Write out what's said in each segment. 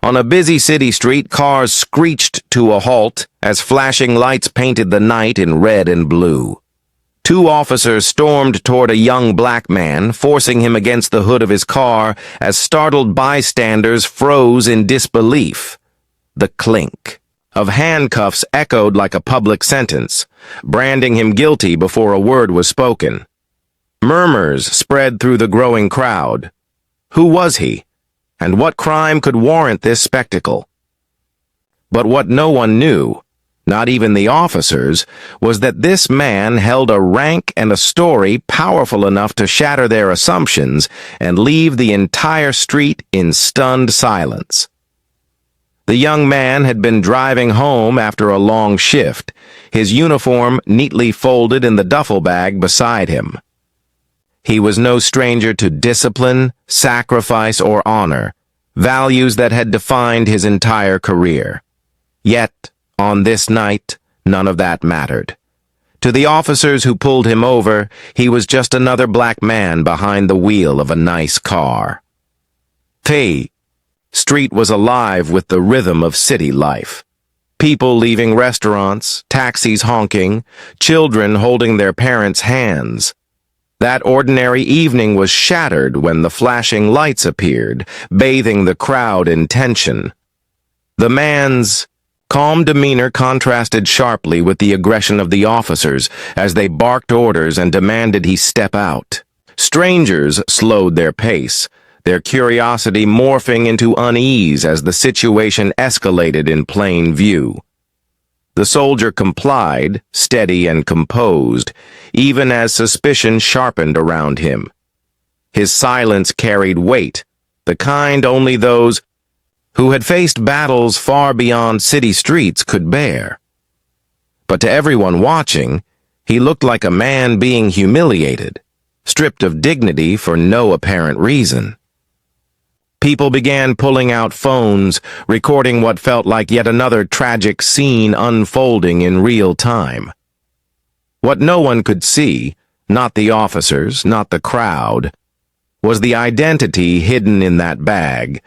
On a busy city street, cars screeched to a halt as flashing lights painted the night in red and blue. Two officers stormed toward a young black man, forcing him against the hood of his car as startled bystanders froze in disbelief. The clink of handcuffs echoed like a public sentence, branding him guilty before a word was spoken. Murmurs spread through the growing crowd. Who was he? And what crime could warrant this spectacle? But what no one knew, not even the officers, was that this man held a rank and a story powerful enough to shatter their assumptions and leave the entire street in stunned silence. The young man had been driving home after a long shift, his uniform neatly folded in the duffel bag beside him. He was no stranger to discipline, sacrifice, or honor, values that had defined his entire career. Yet, on this night, none of that mattered. To the officers who pulled him over, he was just another black man behind the wheel of a nice car. The street was alive with the rhythm of city life. People leaving restaurants, taxis honking, children holding their parents' hands. That ordinary evening was shattered when the flashing lights appeared, bathing the crowd in tension. The man's calm demeanor contrasted sharply with the aggression of the officers as they barked orders and demanded he step out. Strangers slowed their pace, their curiosity morphing into unease as the situation escalated in plain view. The soldier complied, steady and composed, even as suspicion sharpened around him. His silence carried weight, the kind only those who had faced battles far beyond city streets could bear. But to everyone watching, he looked like a man being humiliated, stripped of dignity for no apparent reason. People began pulling out phones, recording what felt like yet another tragic scene unfolding in real time. What no one could see, not the officers, not the crowd, was the identity hidden in that bag,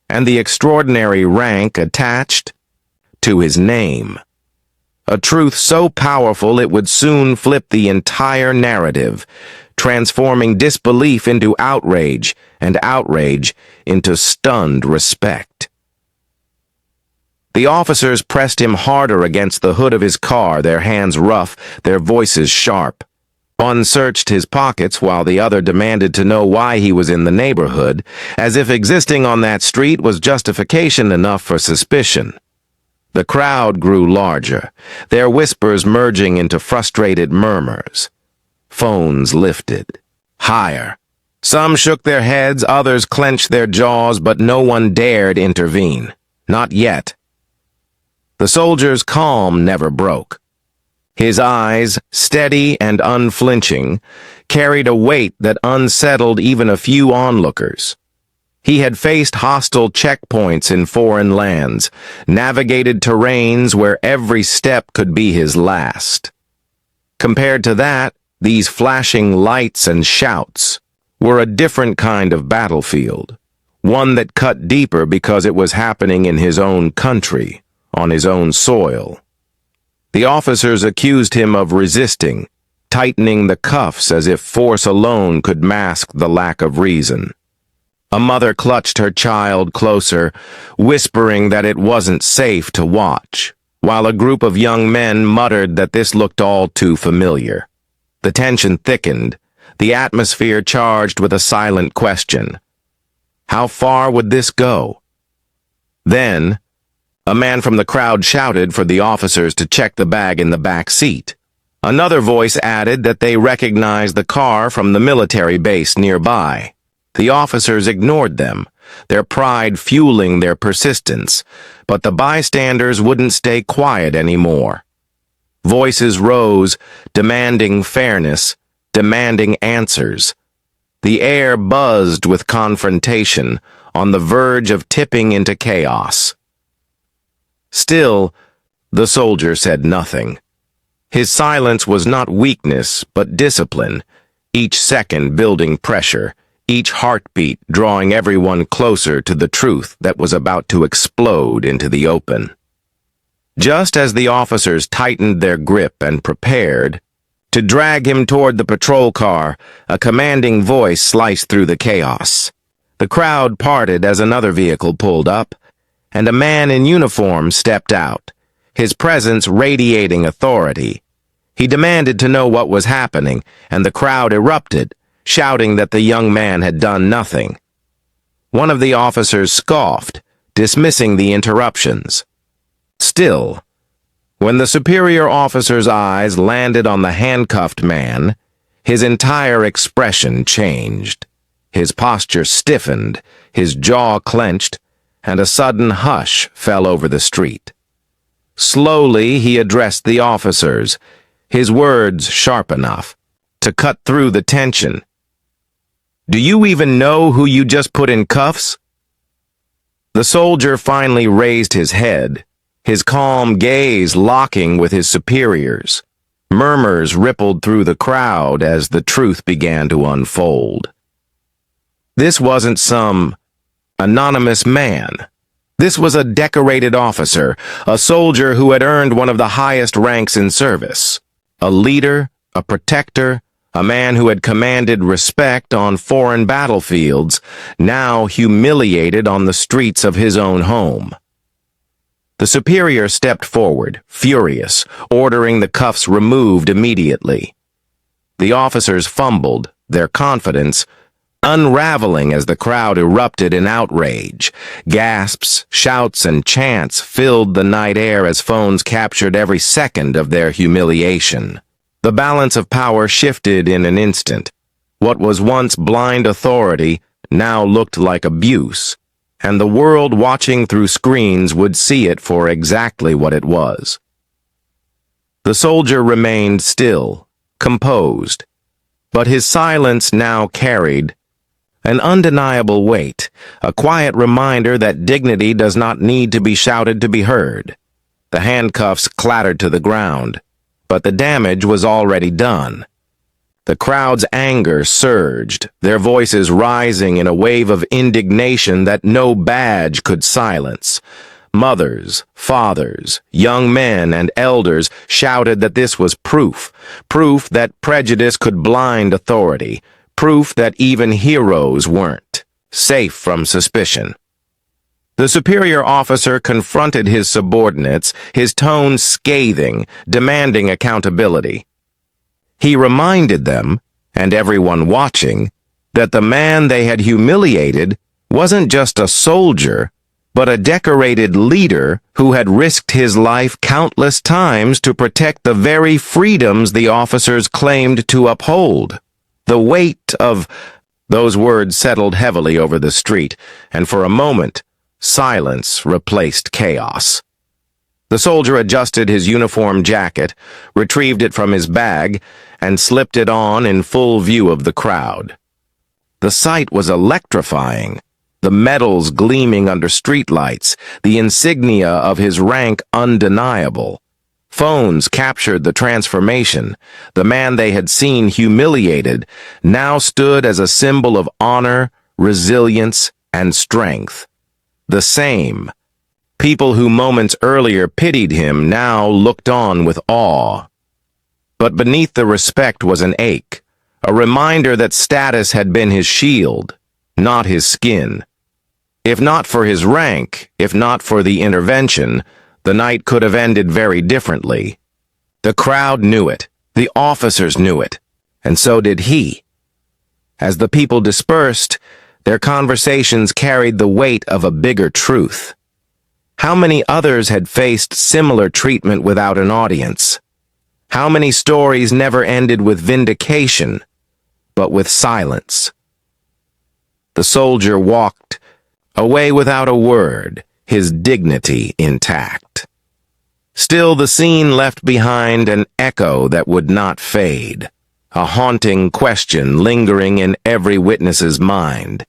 and the extraordinary rank attached to his name. A truth so powerful it would soon flip the entire narrative, transforming disbelief into outrage and outrage into stunned respect. The officers pressed him harder against the hood of his car, their hands rough, their voices sharp. One searched his pockets while the other demanded to know why he was in the neighborhood, as if existing on that street was justification enough for suspicion. The crowd grew larger, their whispers merging into frustrated murmurs. Phones lifted. Higher. Some shook their heads, others clenched their jaws, but no one dared intervene. Not yet. The soldier's calm never broke. His eyes, steady and unflinching, carried a weight that unsettled even a few onlookers. He had faced hostile checkpoints in foreign lands, navigated terrains where every step could be his last. Compared to that, these flashing lights and shouts were a different kind of battlefield, one that cut deeper because it was happening in his own country, on his own soil. The officers accused him of resisting, tightening the cuffs as if force alone could mask the lack of reason. A mother clutched her child closer, whispering that it wasn't safe to watch, while a group of young men muttered that this looked all too familiar. The tension thickened, the atmosphere charged with a silent question. How far would this go? Then, a man from the crowd shouted for the officers to check the bag in the back seat. Another voice added that they recognized the car from the military base nearby. The officers ignored them, their pride fueling their persistence, but the bystanders wouldn't stay quiet anymore. Voices rose, demanding fairness, demanding answers. The air buzzed with confrontation, on the verge of tipping into chaos. Still, the soldier said nothing. His silence was not weakness, but discipline, each second building pressure, each heartbeat drawing everyone closer to the truth that was about to explode into the open. Just as the officers tightened their grip and prepared to drag him toward the patrol car, a commanding voice sliced through the chaos. The crowd parted as another vehicle pulled up, and a man in uniform stepped out, his presence radiating authority. He demanded to know what was happening, and the crowd erupted, shouting that the young man had done nothing. One of the officers scoffed, dismissing the interruptions. Still, when the superior officer's eyes landed on the handcuffed man, his entire expression changed. His posture stiffened, his jaw clenched, and a sudden hush fell over the street. Slowly he addressed the officers, his words sharp enough to cut through the tension. "Do you even know who you just put in cuffs?" The soldier finally raised his head, his calm gaze locking with his superiors. Murmurs rippled through the crowd as the truth began to unfold. This wasn't some anonymous man. This was a decorated officer, a soldier who had earned one of the highest ranks in service. A leader, a protector, a man who had commanded respect on foreign battlefields, now humiliated on the streets of his own home. The superior stepped forward, furious, ordering the cuffs removed immediately. The officers fumbled, their confidence unraveling as the crowd erupted in outrage. Gasps, shouts, and chants filled the night air as phones captured every second of their humiliation. The balance of power shifted in an instant. What was once blind authority now looked like abuse, and the world watching through screens would see it for exactly what it was. The soldier remained still, composed, but his silence now carried an undeniable weight, a quiet reminder that dignity does not need to be shouted to be heard. The handcuffs clattered to the ground, but the damage was already done. The crowd's anger surged, their voices rising in a wave of indignation that no badge could silence. Mothers, fathers, young men, and elders shouted that this was proof that prejudice could blind authority, proof that even heroes weren't safe from suspicion. The superior officer confronted his subordinates, his tone scathing, demanding accountability. He reminded them, and everyone watching, that the man they had humiliated wasn't just a soldier, but a decorated leader who had risked his life countless times to protect the very freedoms the officers claimed to uphold. The weight of those words settled heavily over the street, and for a moment, silence replaced chaos. The soldier adjusted his uniform jacket, retrieved it from his bag, and slipped it on in full view of the crowd. The sight was electrifying, the medals gleaming under streetlights, the insignia of his rank undeniable. Phones captured the transformation. The man they had seen humiliated now stood as a symbol of honor, resilience, and strength. The same. People who moments earlier pitied him now looked on with awe. But beneath the respect was an ache, a reminder that status had been his shield, not his skin. If not for his rank, if not for the intervention, the night could have ended very differently. The crowd knew it, the officers knew it, and so did he. As the people dispersed, their conversations carried the weight of a bigger truth. How many others had faced similar treatment without an audience? How many stories never ended with vindication, but with silence? The soldier walked away without a word, his dignity intact. Still, the scene left behind an echo that would not fade, a haunting question lingering in every witness's mind.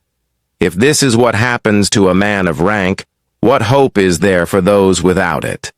If this is what happens to a man of rank, what hope is there for those without it?